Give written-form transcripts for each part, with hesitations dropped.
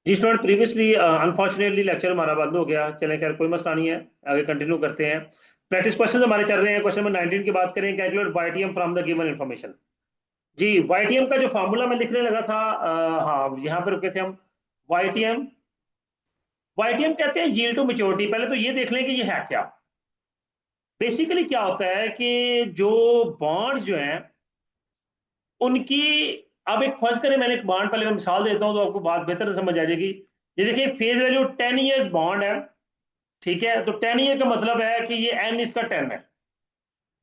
जी student, previously unfortunately lecture हमारा बंद हो गया। चलें, खैर कोई मसला नहीं है, आगे कंटिन्यू करते हैं। प्रैक्टिस क्वेश्चन हमारे चल रहे हैं। क्वेश्चन नंबर 19 की बात करें, calculate YTM from the given information. जी, वाईटीएम का जो फार्मूला मैं लिखने लगा था, हाँ यहाँ पे रुके थे हम। वाईटीएम वाईटीएम कहते हैं यील्ड टू मैच्योरिटी। पहले तो ये देख लें कि ये है क्या। बेसिकली क्या होता है कि जो बॉन्ड्स जो हैं उनकी, अब एक फर्ज करें, मैंने एक बॉन्ड, पहले मैं मिसाल देता हूँ तो आपको बात बेहतर समझ आ जाएगी। ये देखिए, फेज वैल्यू 10 ईयर्स बॉन्ड है। ठीक है, तो 10 ईयर का मतलब है कि ये एन इसका 10 है।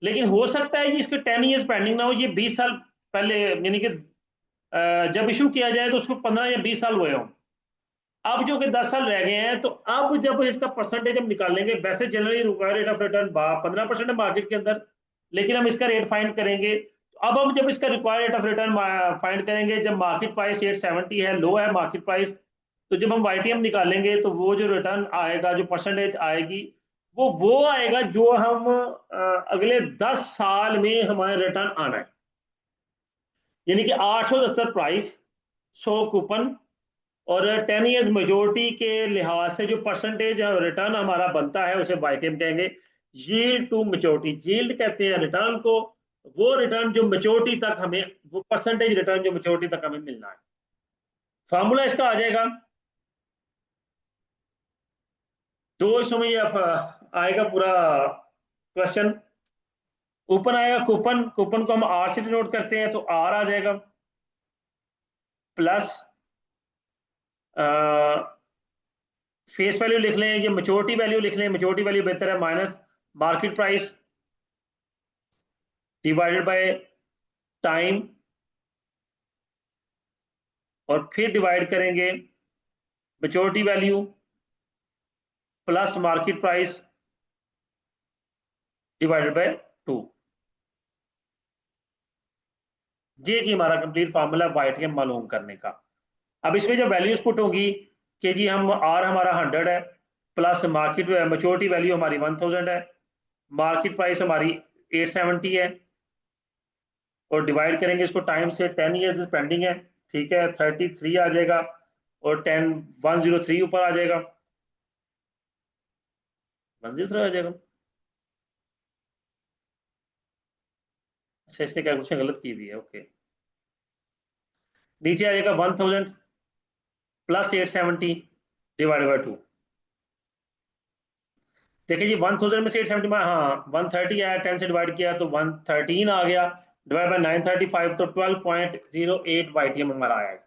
लेकिन हो सकता है कि इसके 10 ईयर्स पेंडिंग ना हो, ये 20 साल पहले, यानी कि जब इशू किया जाए तो उसको 15 या 20 साल हुए हों। अब जो कि 10 साल रह गए हैं, तो अब जब इसका परसेंटेज हम निकालेंगे, वैसे generally required rate of return 15% है मार्केट के अंदर, लेकिन हम इसका रेट फाइंड करेंगे। तो अब हम जब इसका required rate of return find करेंगे, जब मार्केट प्राइस 870 है, लो है मार्केट प्राइस, तो जब हम वाईटीएम निकालेंगे तो वो जो रिटर्न आएगा, जो परसेंटेज आएगी, वो आएगा जो हम अगले 10 साल में हमारे रिटर्न आना है। यानी कि 870 प्राइस, 100 कूपन, और 10 ईयर्स मेजोरिटी के लिहाज से जो परसेंटेज रिटर्न हमारा बनता है उसे वाईटीएम कहेंगे। यील्ड टू मेच्योरिटी, यील्ड कहते हैं रिटर्न को, वो रिटर्न जो मेच्योरिटी तक हमें, वो परसेंटेज रिटर्न जो मेच्योरिटी तक हमें मिलना है। फॉर्मूला इसका आ जाएगा, दो हिस्सों में ये आएगा पूरा क्वेश्चन। ऊपर आएगा कूपन, कूपन को हम आर से डिनोट करते हैं, तो आर आ जाएगा प्लस फेस वैल्यू लिख लें, ये मेच्योरिटी वैल्यू लिख लें, मेच्योरिटी वैल्यू बेहतर है, minus market price divided by time, और फिर डिवाइड करेंगे maturity value plus market price divided by 2। ये जी हमारा कंप्लीट फार्मूला वाईटीएम मालूम करने का। अब इसमें जब वैल्यूज पुट होगी कि जी हम आर हमारा 100 है, प्लस मार्केट मेच्योरिटी वैल्यू हमारी 1000 है, मार्केट प्राइस हमारी 870 है, और डिवाइड करेंगे इसको टाइम से, 10 ईयर्स पेंडिंग है, ठीक है, 33 आ जाएगा, और 103 ऊपर आ जाएगा, 103 आ जाएगा। अच्छा, इसने कैलकुलेशन गलत की हुई है, ओके। नीचे आ जाएगा 1000 प्लस 870 डिवाइड बाई 2। देखिए जी, 1000 में से 870 में, हाँ 130 आया, 10 से डिवाइड किया तो 113 आ गया, डिवाइड बाई 935, तो 12.08 वाईटीएम हमारा आया।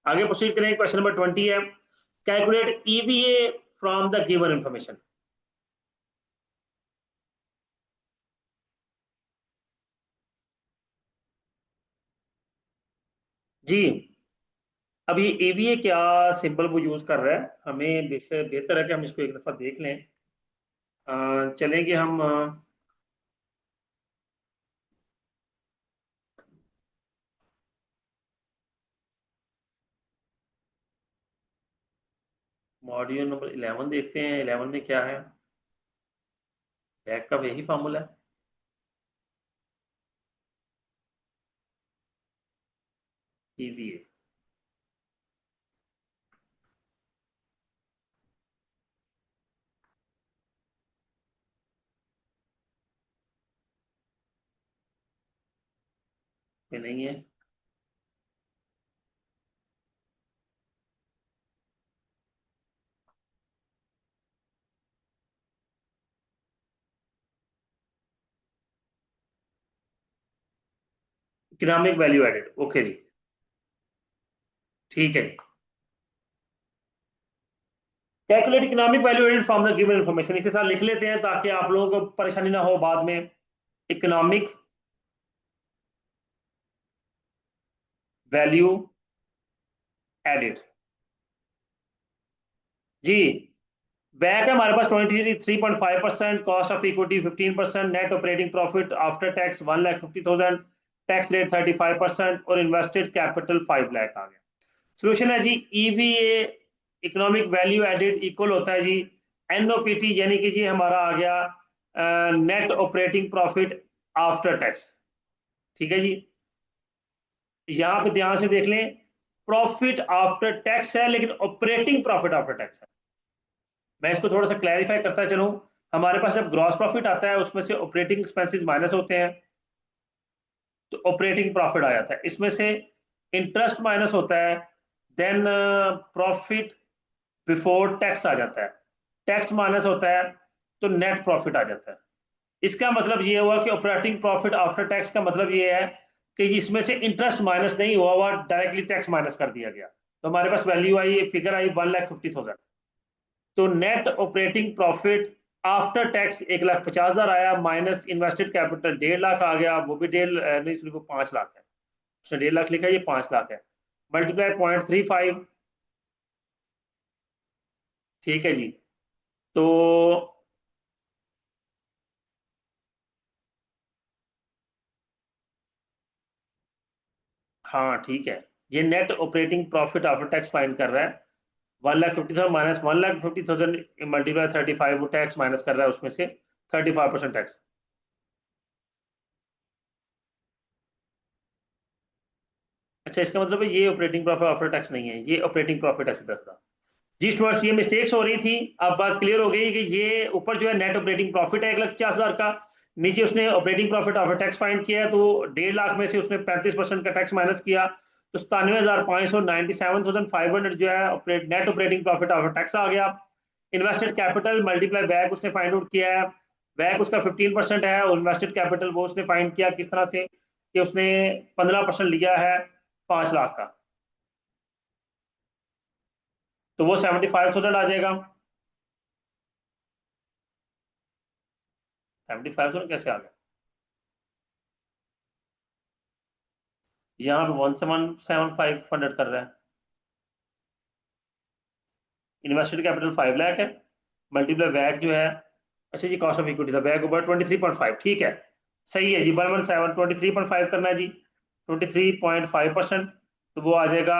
आगे प्रोसीड करें, क्वेश्चन नंबर 20 है, calculate EVA from the given information. जी, अब ये ईवीए क्या सिंबल वो यूज कर रहा है, हमें बेहतर है कि हम इसको एक दफा देख लें। चलेंगे हम मॉड्यूल नंबर 11 देखते हैं, 11 में क्या है। बैक का यही फार्मूला है, ईवीए। ये नहीं है, इकोनॉमिक वैल्यू एडेड, ओके जी, ठीक है जी। Calculate economic value added from the given information, इसके साथ लिख लेते हैं ताकि आप लोगों को परेशानी ना हो बाद में। इकोनॉमिक वैल्यू एडेड, जी। बैक है हमारे पास 23.5%, cost of equity 15%, net operating profit after tax 1,50,000, tax rate 35%, और इन्वेस्टेड कैपिटल 5 लाख आ गया। सोल्यूशन है जी, EVA economic value added equal होता है जी एनओपीटी, यानी कि जी हमारा आ गया net operating profit after tax. ठीक है जी, यहाँ पे ध्यान से देख लें, प्रॉफिट आफ्टर टैक्स है, लेकिन ऑपरेटिंग प्रॉफिट आफ्टर टैक्स है। मैं इसको थोड़ा सा क्लैरिफाई करता चलूं। हमारे पास जब ग्रॉस प्रॉफिट आता है उसमें से ऑपरेटिंग एक्सपेंसेस माइनस होते हैं, तो ऑपरेटिंग प्रॉफिट आ जाता है। इसमें से इंटरेस्ट माइनस होता है, देन प्रॉफिट बिफोर टैक्स आ जाता है, टैक्स माइनस होता है, तो नेट प्रॉफिट आ जाता है। इसका मतलब ये हुआ कि ऑपरेटिंग प्रॉफिट आफ्टर टैक्स का मतलब ये है कि इसमें से इंटरेस्ट माइनस नहीं हुआ हुआ, डायरेक्टली टैक्स माइनस कर दिया गया, तो हमारे पास वैल्यू आई, फिगर आई 1,50,000। तो net operating profit after tax 1,50,000 आया, माइनस इन्वेस्टेड कैपिटल 1.5 लाख आ गया, वो भी डेढ़ नहीं, सिर्फ 5 लाख है, उसने 1.5 लाख लिखा है, ये 5 लाख है, मल्टीप्लाई 0.35। ठीक है जी। तो हाँ ठीक है, ये net operating profit after tax find कर रहा है। 1,50,000 माइनस 1,50,000 मल्टीप्लाई 35, वो टैक्स माइनस कर रहा है उसमें से 35% टैक्स। अच्छा, इसका मतलब है ये ऑपरेटिंग प्रॉफिट आफ्टर टैक्स नहीं है, ये ऑपरेटिंग प्रॉफिट है सीधा सीधा। जी स्टूडेंट्स, ये मिस्टेक्स हो रही थी, अब बात क्लियर हो गई कि ये ऊपर जो है नेट ऑपरेटिंग प्रॉफिट है 1,50,000 का, नीचे उसने operating profit after tax find किया है, तो 1.5 लाख में से उसने 35% का टैक्स माइनस किया, तो 97,597,500 जो है net operating profit after tax आ गया। इन्वेस्टेड कैपिटल मल्टीप्लाई बैक उसने फाइंड आउट किया है, बैक उसका 15% है, और इन्वेस्टेड कैपिटल वो उसने फाइंड किया किस तरह से, कि उसने 15% लिया है 5 लाख का, तो वो 75,000 आ जाएगा। 75,000 कैसे आ गया? यहाँ पे 1,775 कर रहा है, इन्वेस्टेड कैपिटल 5 लाख है, मल्टीप्लाई बैक जो है, अच्छा जी कॉस्ट ऑफ इक्विटी था, बैक ऊपर 23.5, ठीक है, सही है जी, 117 23.5 करना है जी, 23.5%, तो वो आ जाएगा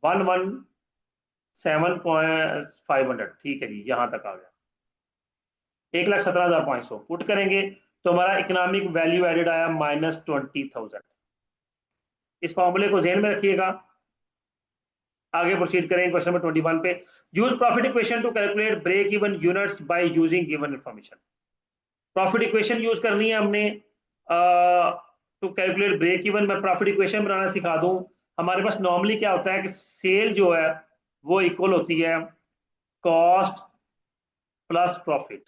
117,500, ठीक है जी, यहाँ तक आ गया। 1,17,500 पुट करेंगे, तो हमारा इकोनॉमिक वैल्यू एडेड आया -20,000। इस फॉर्मूले को ध्यान में रखिएगा। आगे प्रोसीड करें क्वेश्चन नंबर 21 पे। Use profit equation to calculate break even units by using given information. Profit equation use करनी है हमने टू कैलकुलेट ब्रेक इवन। मैं प्रॉफिट इक्वेशन बनाना सिखा दूं। हमारे पास नॉर्मली क्या होता है कि सेल जो है वो इक्वल होती है कॉस्ट प्लस प्रॉफिट।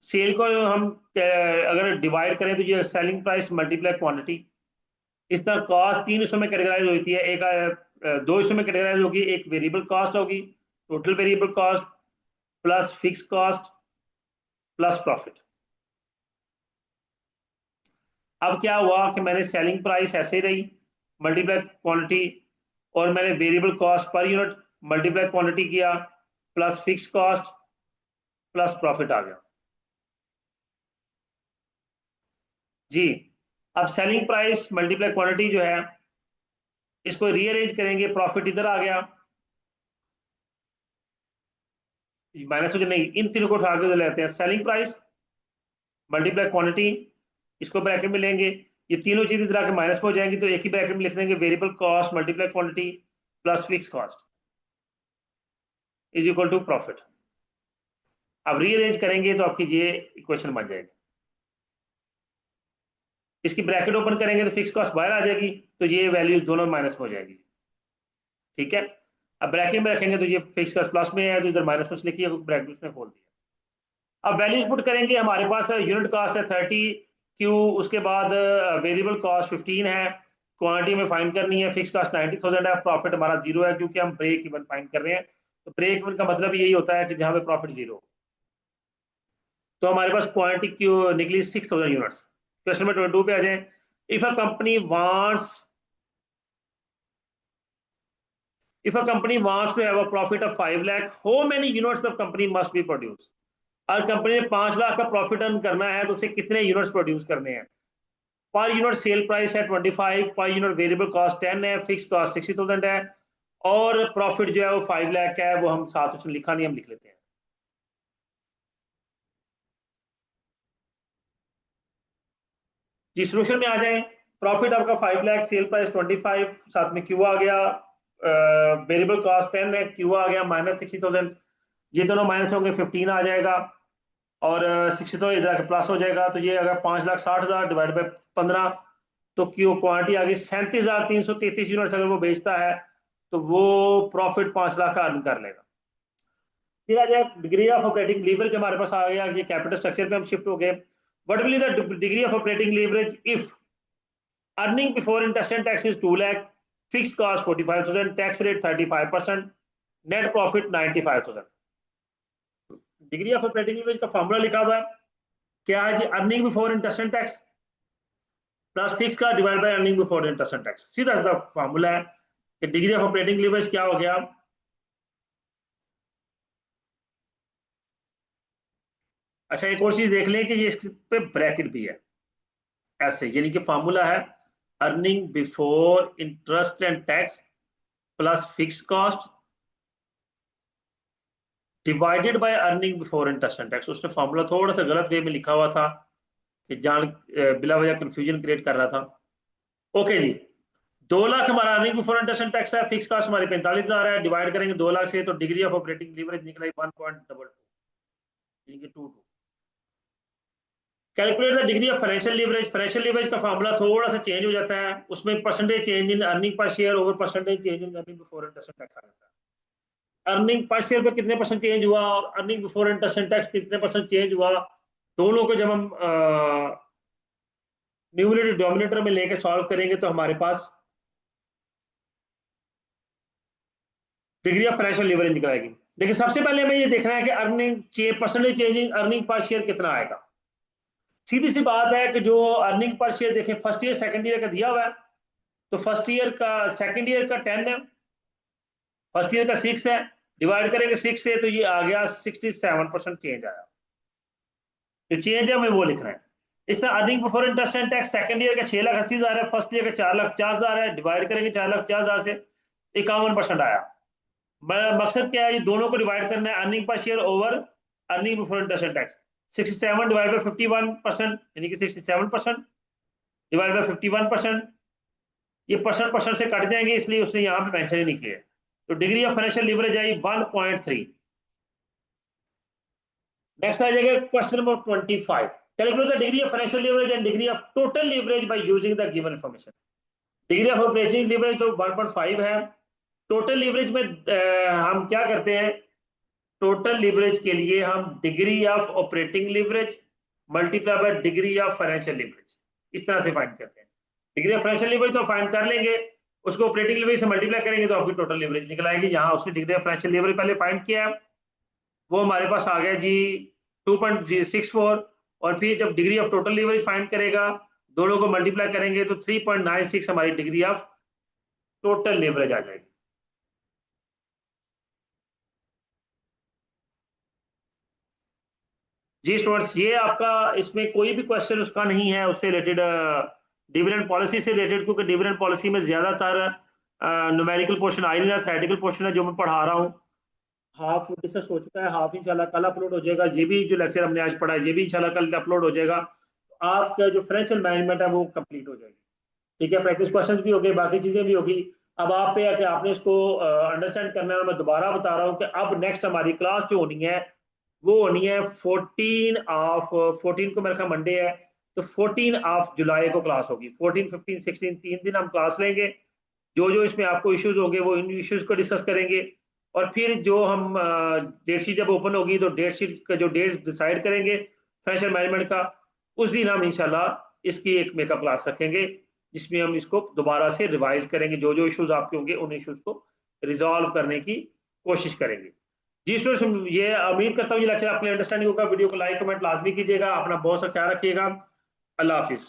सेल को हम अगर डिवाइड करें तो ये सेलिंग प्राइस मल्टीप्लाई क्वांटिटी। इस तरह कॉस्ट तीन हिस्सों में कैटेगराइज होती है, एक दो हिस्सों में कैटेगराइज होगी, एक वेरिएबल कॉस्ट होगी, total variable cost plus fix cost plus profit. अब क्या हुआ कि मैंने सेलिंग प्राइस ऐसे रही मल्टीप्लाई क्वांटिटी, और मैंने variable cost per unit multiply quantity किया plus fix cost plus profit आ गया जी। अब सेलिंग प्राइस मल्टीप्लाई क्वांटिटी जो है, इसको रीअरेंज करेंगे, प्रॉफिट इधर आ गया, माइनस में नहीं, इन तीनों को उठा के उधर लेते हैं, सेलिंग प्राइस मल्टीप्लाई क्वांटिटी, इसको ब्रैकेट में लेंगे, ये तीनों चीज इधर आके माइनस में हो जाएंगी, तो एक ही ब्रैकेट में लिख देंगे variable cost multiply quantity plus fix cost is equal to profit. अब रीअरेंज करेंगे तो आपकी ये इक्वेशन बन जाएगी। इसकी ब्रैकेट ओपन करेंगे तो फिक्स कॉस्ट बाहर आ जाएगी, तो ये वैल्यूज दोनों माइनस में हो जाएगी, ठीक है। अब ब्रैकेट में रखेंगे तो ये फिक्स कॉस्ट प्लस में है, तो इधर माइनस में लिखिए, ब्रैकेट उसने खोल दिया। अब वैल्यूज पुट करेंगे, हमारे पास यूनिट कॉस्ट है 30 क्यू, उसके बाद वेरिएबल कॉस्ट 15 है, क्वांटिटी में फाइंड करनी है, फिक्स कॉस्ट 90,000 है, प्रॉफिट हमारा जीरो है क्योंकि हम ब्रेक इवन फाइंड कर रहे हैं। तो ब्रेक इवन का मतलब यही होता है कि जहां पे प्रॉफिट जीरो। तो हमारे पास क्वांटिटी क्यू निकली 6,000 यूनिट्स। क्वेश्चन नंबर 22 पे आ जाए। If a company wants If a company wants to have a profit of 5 lakh, how many units of company must be produced? अगर कंपनी ने 5 लाख का प्रॉफिट अर्न करना है तो उसे कितने यूनिट्स प्रोड्यूस करने हैं? पर यूनिट सेल प्राइस है 25, पर यूनिट वेरिएबल कॉस्ट 10 है, फिक्स कॉस्ट 60,000 है, और प्रॉफिट जो है वो 5 लाख का है, वो हम साथ उसने लिखा नहीं, हम लिख लेते हैं। जी सोल्यूशन में आ जाए। प्रॉफिट आपका 5 लाख, सेल प्राइस 25, साथ में क्यू आ गया, वेरिएबल कॉस्ट 10 है, क्यू आ गया -60,000, ये दोनों माइनस होंगे 15 आ जाएगा, और 60 तो इधर प्लस हो जाएगा, तो ये अगर 5,60,000 डिवाइड बाई 15, तो क्यू क्वांटिटी आ गई 37,333 यूनिट्स। अगर वो बेचता है तो वो प्रॉफिट 5 लाख का अर्न कर लेगा। फिर आ जाए डिग्री ऑफ ऑपरेटिंग लीवरेज, हमारे पास आ गया, ये कैपिटल स्ट्रक्चर पे हम शिफ्ट हो गए। What will be the degree of operating leverage if earning before interest and tax is 2 lakh, fix cost 45,000, tax rate 35%, net profit 95,000। Degree of operating leverage का formula लिखा हुआ है, क्या है जी? Earning before interest and tax plus fix का divide by earning before interest and tax, सीधा सीधा फॉर्मूला है कि डिग्री ऑफ ऑपरेटिंग लीवरेज क्या हो गया। अच्छा, एक और चीज देख लें कि ये इस पे ब्रैकेट भी है ऐसे, यानी कि फॉर्मूला है earning before interest and tax plus fix cost divided by earning before interest and tax. उसने फॉर्मूला थोड़ा सा गलत वे में लिखा हुआ था कि जान बिला वजह कंफ्यूजन क्रिएट कर रहा था। ओके जी, 2 लाख हमारा earning before interest and tax है, फिक्स कॉस्ट हमारी 45,000 है, डिवाइड करेंगे 2 लाख से, तो डिग्री ऑफ ऑपरेटिंग लीवरेज निकला 1.22, यानी कि 22। Calculate the degree of financial leverage. Financial leverage का फॉर्मूला थोड़ा सा चेंज हो जाता है, उसमें percentage change in earning per share over percentage change in earning before interest and tax आ जाता है। अर्निंग पर शेयर पे कितने परसेंट चेंज हुआ और earning before interest and tax कितने परसेंट चेंज हुआ, दोनों को जब हम न्यूमरेटर डोमिनेटर में लेके सॉल्व करेंगे तो हमारे पास डिग्री ऑफ फाइनेंशियल लीवरेज निकल आएगी। लेकिन सबसे पहले हमें ये देखना है कि earning percentage change in earning per share कितना आएगा। सीधी सी बात है कि जो अर्निंग पर शेयर देखें, फर्स्ट ईयर सेकंड ईयर का दिया हुआ है, तो फर्स्ट ईयर का सेकंड ईयर का 10 है, फर्स्ट ईयर का 6 है, डिवाइड करेंगे 6 से, तो ये आ गया 67% चेंज आया। जो चेंज है हमें वो लिखना है। इस तरह earning before interest and tax second year का 6,80,000 है, फर्स्ट ईयर का 4,50,000 है, डिवाइड करेंगे 4,50,000 से, 51% आया। मकसद क्या है, ये दोनों को डिवाइड करना है, earning per share over earning before interest and tax. 67 divide by 51%, यानी कि 67% डिवाइड बाय 51%, ये परसेंट से कट जाएंगे, इसलिए उसने यहाँ पे मेंशन ही नहीं किया। तो डिग्री ऑफ फाइनेंशियल लीवरेज आई 1.3। नेक्स्ट आ जाएगा question number 25, calculate the degree of financial leverage and degree of total leverage by using the given information. Degree of operating leverage तो 1.5 है। टोटल लीवरेज में हम क्या करते हैं, टोटल लीवरेज के लिए हम degree of operating leverage multiply by degree of financial leverage, इस तरह से फाइंड करते हैं। डिग्री ऑफ फाइनेंशियल लीवरेज तो फाइंड कर लेंगे, उसको ऑपरेटिंग लीवरेज से मल्टीप्लाई करेंगे तो आपकी टोटल लीवरेज निकल आएगी। यहाँ उसने डिग्री ऑफ फाइनेंशियल लीवरेज पहले फाइंड किया है, वो हमारे पास आ गया जी 2.64, और फिर जब degree of total leverage find करेगा, दोनों को मल्टीप्लाई करेंगे तो 3.96 हमारी डिग्री ऑफ टोटल लीवरेज आ जाएगी। जी स्टूडेंट्स, ये आपका इसमें कोई भी क्वेश्चन उसका नहीं है उससे रिलेटेड, डिविडेंड पॉलिसी से रिलेटेड, क्योंकि डिविडेंड पॉलिसी में ज्यादातर न्यूमेरिकल पोर्शन आ ही नहीं रहा, थ्योरेटिकल पोर्शन है जो मैं पढ़ा रहा हूँ। हाफ डिस्कस हो चुका है, हाफ इंशाल्लाह कल अपलोड हो जाएगा। ये भी जो लेक्चर हमने आज पढ़ा है ये भी इंशाल्लाह कल अपलोड हो जाएगा। तो आपका जो फाइनेंशियल मैनेजमेंट है वो कंप्लीट हो जाएगी। ठीक है, प्रैक्टिस क्वेश्चंस भी हो गए, बाकी चीजें भी होगी। अब आप पे है कि आपने इसको अंडरस्टैंड करना है। और मैं दोबारा बता रहा हूँ कि अब नेक्स्ट हमारी क्लास जो होनी है वो होनी है 14 को मेरे ख्याल मंडे है, तो 14 जुलाई को क्लास होगी। 14, 15, 16 3 दिन हम क्लास लेंगे। जो जो इसमें आपको इश्यूज होंगे वो इन इश्यूज को डिस्कस करेंगे, और फिर जो हम डेट शीट जब ओपन होगी तो डेट शीट का जो डेट डिसाइड करेंगे फाइनेंशियल मैनेजमेंट का, उस दिन हम इंशाल्लाह इसकी एक मेकअप क्लास रखेंगे जिसमें हम इसको दोबारा से रिवाइज करेंगे। जो जो इश्यूज आपके होंगे उन इश्यूज को रिजॉल्व करने की कोशिश करेंगे। जी स्टूडेंट्स, ये उम्मीद करता हूँ ये लेक्चर आपके लिए अंडरस्टैंडिंग होगा। वीडियो को लाइक कमेंट लाजमी कीजिएगा। अपना बहुत सा ख्याल रखिएगा। अल्लाह हाफिज।